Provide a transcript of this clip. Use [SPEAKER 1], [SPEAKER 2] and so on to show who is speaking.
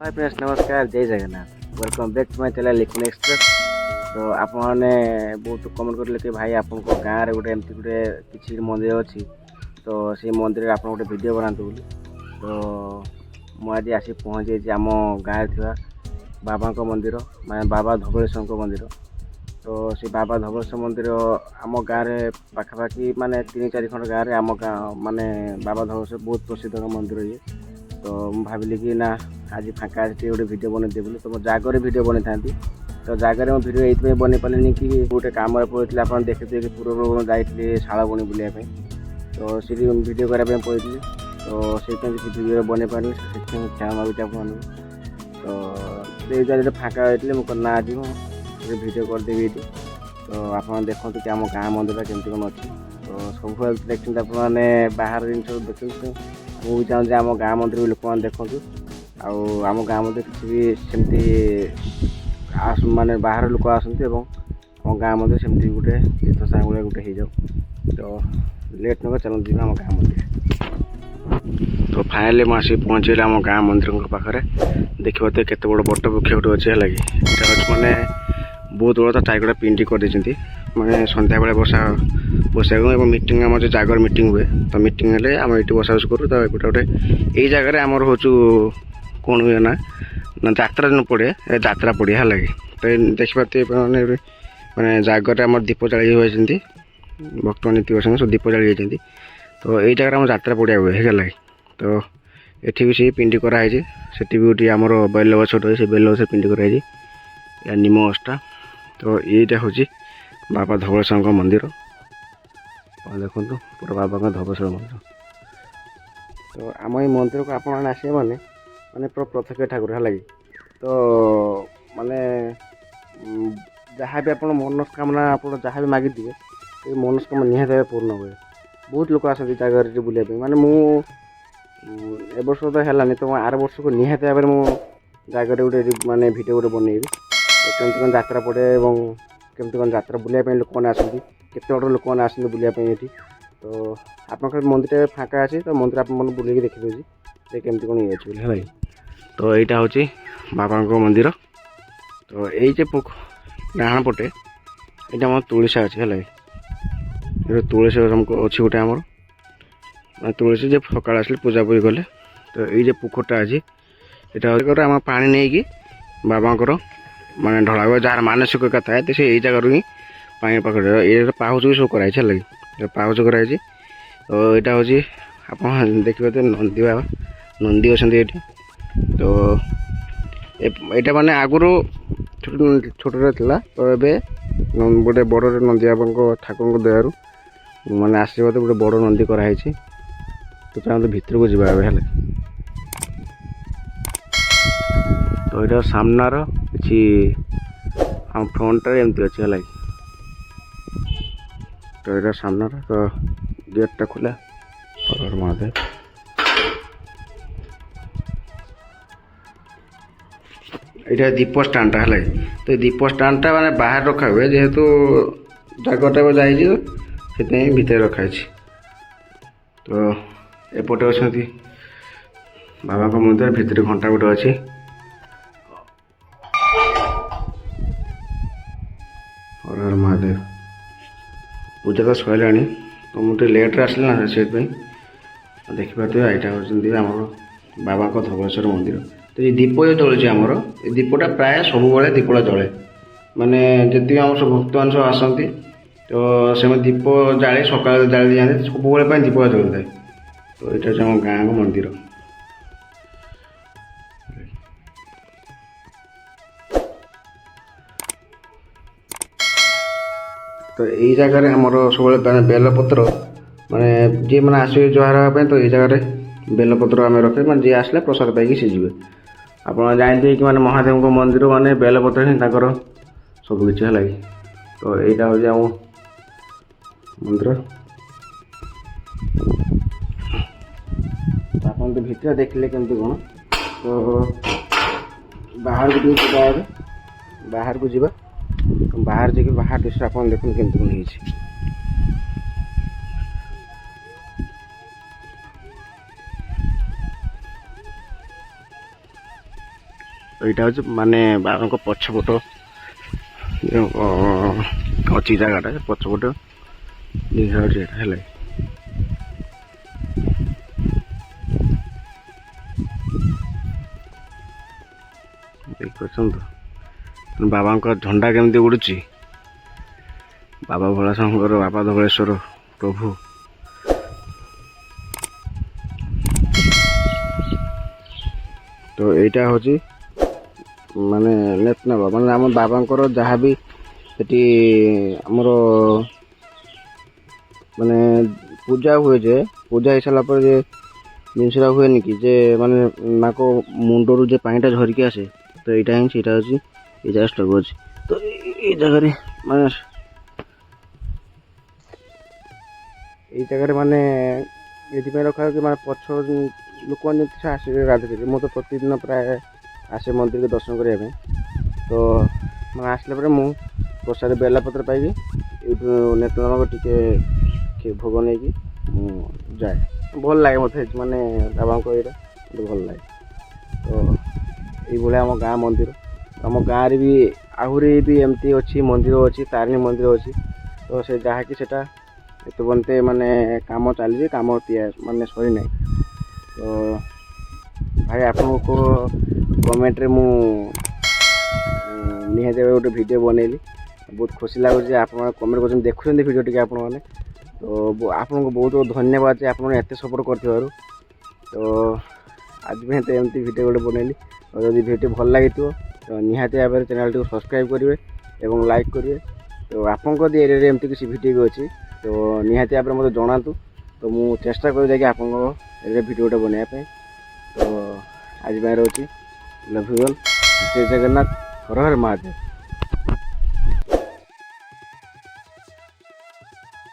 [SPEAKER 1] हाय friends, नमस्कार, जय Jagannath. Welcome back to my channel Likhun Express. तो आपने बहुत कमेंट करले कि भाई आपन को गाँव रे गोटे एमती गोटे किसी मंदिर अच्छी, तो से मंदिर आप गोटे वीडियो बनाते बोली। तो मुझे आसी पहुँचे आम गाँव थी बाबा मंदिर माने बाबा धवलेश्वर मंदिर। तो से बाबा धवलेश्वर मंदिर आम गाँव में पाखापाखि माने 3-4 खंड गाँव में आम गाँव माने बाबा धवलेश्वर बहुत प्रसिद्ध मंदिर ये। तो भाविली कि ना आज फाँका गोटे भिडियो बनईदे बोली, तो मो जगह भिडियो बन था। तो जगह मुझे भिडियो ये बन पारे कि गोटे कम पड़े आप देखते कि पूर्व जाइए शालबुणी बुलायापी। तो सी भिडियो करने पड़ी, तो से भिडियो बन पारे क्षमा मांगुचे आप। तो फाँका होती ना आज भिडियो करदेवी ये। तो आप देखते कि आम गाँव मंदिर केमती कौन अच्छी। तो सब देखते आपने बाहर जिन देखते मुझे चाहूँ आम गाँव मंदिर भी लोक मैंने देखूँ। आम गाँव मंदिर किसी भी सेमती माने बाहर लोक आसती आम गाँव मंदिर सेमती गोटे तीर्थस्थान भाई गोटे हो जाऊ। तो लेट न चलो जी आम गाँव मंदिर। तो फाइनाली मुझे पहुँचे आम गाँव मंदिर पाखे। देखिए तो केत बड़ बट वृक्ष गोटे अच्छे है कि माने बहुत बड़ा चारिगड़ा पिंडी कर माने सन्ध्या बेले बसा बसा मीटिंग आम जो जागर मीटिंग हुए। तो मीटिंग हेल्ले आम ये बसा बस करूँ। तो गोटे गोटे यही जगह आमर हूँ कौन हुए ना जात्रा दिन पड़े जात्रा पड़िया है कि। तो देखिए मैंने मैंने जागर आम दीप जाड़ी हुए भक्त मैंने सब दीप जाड़ी जाती। तो यही जगह आम जात्रा पड़िया हुए है। तो ये भी से पिंडी कराई से भी गोटे आमर बेल गछ से बेल गछ पिंडी कराई या निम गछटा। तो यहीटा हूँ बाबा धवलेश्वर मंदिर। देखो पूरा बाबा धवलेश्वर मंदिर। तो आम ये मंदिर को आप आसे मैंने माने प्रत्यक्ष ठाकुर है कि। तो माने जहाँ भी आप मनस्कामना आप जहाँ भी मागिदे ये मनस्कामना निहत पूर्ण हुए। बहुत लोग आसती जगह बुलाया माने मु ए वर्ष तो है तो आर वर्ष को निहत भाव में जगह गोटे माने भिडियो गोटे बनईबी। केमती कौन जात्रा पड़े और केमती कौन जात्रा बुलाया लोक मैंने आसती केत बड़ लोक मैंने आसती बुलायापी। तो आप मंदिर फाँका अच्छे तो मंदिर आप बुले देखिए केमती कौन ये है। तो यहाँ हूँ बाबा मंदिर। तो ये डाण पटे यहाँ आम तुलसी अच्छे है तुलसी अच्छी गोटे आमर तुलसी जो सका आस पूजा पूजी कले। तो ये पोखरटा अच्छी यहाँ आम पा नहीं कि बाबा माने ढला हुआ जार मानसिक था तो से जगह ही पानी पकड़ ये पाहुच भी सब कराई लगे पाहुच कराई। तो यहाँ हूँ आप देखिए तो नंदी बाबा नंदी अच्छा ये। तो ये माने आगुरी छोटे था तो ये गोटे बड़ नंदी बाबा ठाकुर दयारू माने आशीर्वाद गोटे बड़ नंदी कराई। तो चाहते भितर को जावा है। तो ये सामनार कि हम फ्रंट एमती अच्छे है। तो ये सामनार तो गेटा खोला और महादेव। ये दीप स्टाण्ड है। तो दीप स्टाण्डटा माने बाहर रखा हुए जेहेतु जगटा जाइए भितर रखाई। तो एपटे अच्छा बाबा मंदिर भितर घंटा गोटे अच्छी। और महादेव पूजा तो सैला। तो मुझे लेट्रे आसली ना से देखिए यहाँ हूँ आम बाबा धवलेश्वर मंदिर। तो ये दीप जो जलुचे आमर ये दीपटा प्राय सब दीपटा जले माने जी आम सब भक्त मान सब आसती। तो से दीप जाए सका जाली जाते सब दीप जलता है। तो यहाँ आम गाँव मंदिर। तो यही जगह आमर सब बेलपत्र माने जी मैंने आसवे जुहार हाँपाई। तो ये जगह बेलपत्र आम रखे मैं जी आसले प्रसाद पाई सीजे। आप जानते कि माने महादेव को मंदिर माने बेलपत्र ही सबकि है। तो यहाँ हूँ आम मंदिर। आप भितर देखले केमती कौन। तो बाहर को बाहर को जावा बाहर जाकि बाहर दृश्य आप देखते केमती कौन है। ଏଇଟା ହେଉଛି ମାନେ ବାବାଙ୍କ ପଛପଟ ଅଛି ଜାଗାଟା ପଛପଟ ଦୀଘା ହେଉଛି ଏଇଟା ହେଲା। ଦେଖିପାରୁଛନ୍ତି ତ ବାବାଙ୍କ ଝଣ୍ଡା କେମିତି ଉଡ଼ୁଛି। ବାବା ଭୋଳାଶଙ୍କର, ବାବା ଧବଳେଶ୍ୱର ପ୍ରଭୁ। ତ ଏଇଟା ହେଉଛି ମାନେ ନେତନାବା, ମାନେ ଆମ ବାବାଙ୍କର ଯାହା ବି ସେଠି ଆମର ମାନେ ପୂଜା ହୁଏ, ଯେ ପୂଜା ହେଇସାରିଲା ପରେ ଯେ ଜିନିଷଟା ହୁଏନି କି ଯେ ମାନେ ନାକ ମୁଣ୍ଡରୁ ଯେ ପାଣିଟା ଝରିକି ଆସେ, ତ ଏଇଟା ହିଁ ସେଇଟା ଅଛି। ଏଇ ଜାଗା ଷ୍ଟକ୍ ଅଛି। ତ ଏଇ ଜାଗାରେ ମାନେ ଏଇଥିପାଇଁ ରଖା ହେଉଛି ମାନେ ପଛ ଲୋକମାନେ ଯେମିତି ଆସିବେ ଗାଧୋଇବେ। ମୁଁ ତ ପ୍ରତିଦିନ ପ୍ରାୟ ଆସେ ମନ୍ଦିରକୁ ଦର୍ଶନ କରିବା ପାଇଁ। ତ ମାନେ ଆସିଲା ପରେ ମୁଁ ପ୍ରସାଦ ବେଲପତ୍ର ପାଇକି ଏଇଠୁ ନେତନାବାଙ୍କୁ ଟିକେ ଭୋଗ ନେଇକି ମୁଁ ଯାଏ। ଭଲ ଲାଗେ ମୋତେ, ମାନେ ବାବାଙ୍କ ଏଇଟା ମୋତେ ଭଲ ଲାଗେ। ତ ଏଇଭଳିଆ ଆମ ଗାଁ ମନ୍ଦିର। ଆମ ଗାଁରେ ବି ଆହୁରି ବି ଏମିତି ଅଛି ମନ୍ଦିର ଅଛି, ତାରିଣୀ ମନ୍ଦିର ଅଛି। ତ ସେ ଯାହାକି ସେଟା ଏତେ ପର୍ଯ୍ୟନ୍ତ ମାନେ କାମ ଚାଲିଛି, କାମ ମାନେ ସରିନାହିଁ। ତ ଭାଇ ଆପଣଙ୍କ କମେଣ୍ଟରେ ମୁଁ ନିହାତି ଭାବେ ଗୋଟେ ଭିଡ଼ିଓ ବନେଇଲି। ବହୁତ ଖୁସି ଲାଗୁଛି ଆପଣ କମେଣ୍ଟ କରୁଛନ୍ତି, ଦେଖୁଛନ୍ତି ଭିଡ଼ିଓ ଟିକେ ଆପଣମାନେ। ତ ଆପଣଙ୍କୁ ବହୁତ ବହୁତ ଧନ୍ୟବାଦ ଯେ ଆପଣ ଏତେ ସପୋର୍ଟ କରିଥିବାରୁ। ତ ଆଜି ପାଇଁ ତ ଏମିତି ଭିଡ଼ିଓ ଗୋଟେ ବନେଇଲି। ଆଉ ଯଦି ଭିଡ଼ିଓ ଭଲ ଲାଗିଥିବ ତ ନିହାତି ଭାବରେ ଚ୍ୟାନେଲଟିକୁ ସବସ୍କ୍ରାଇବ୍ କରିବେ ଏବଂ ଲାଇକ୍ କରିବେ। ତ ଆପଣଙ୍କ ଯଦି ଏରିଆରେ ଏମିତି କିଛି ଭିଡ଼ିଓ ବି ଅଛି ତ ନିହାତି ଭାବରେ ମୋତେ ଜଣାନ୍ତୁ। ତ ମୁଁ ଚେଷ୍ଟା କରିବି ଯାଇକି ଆପଣଙ୍କ ଏରିଆରେ ଭିଡ଼ିଓ ଗୋଟେ ବନେଇବା ପାଇଁ। ତ ଆଜି ପାଇଁ ରହୁଛି। Love you all. ଜୟ ଜଗନ୍ନାଥ। ହର ହର ମହାଦେବ।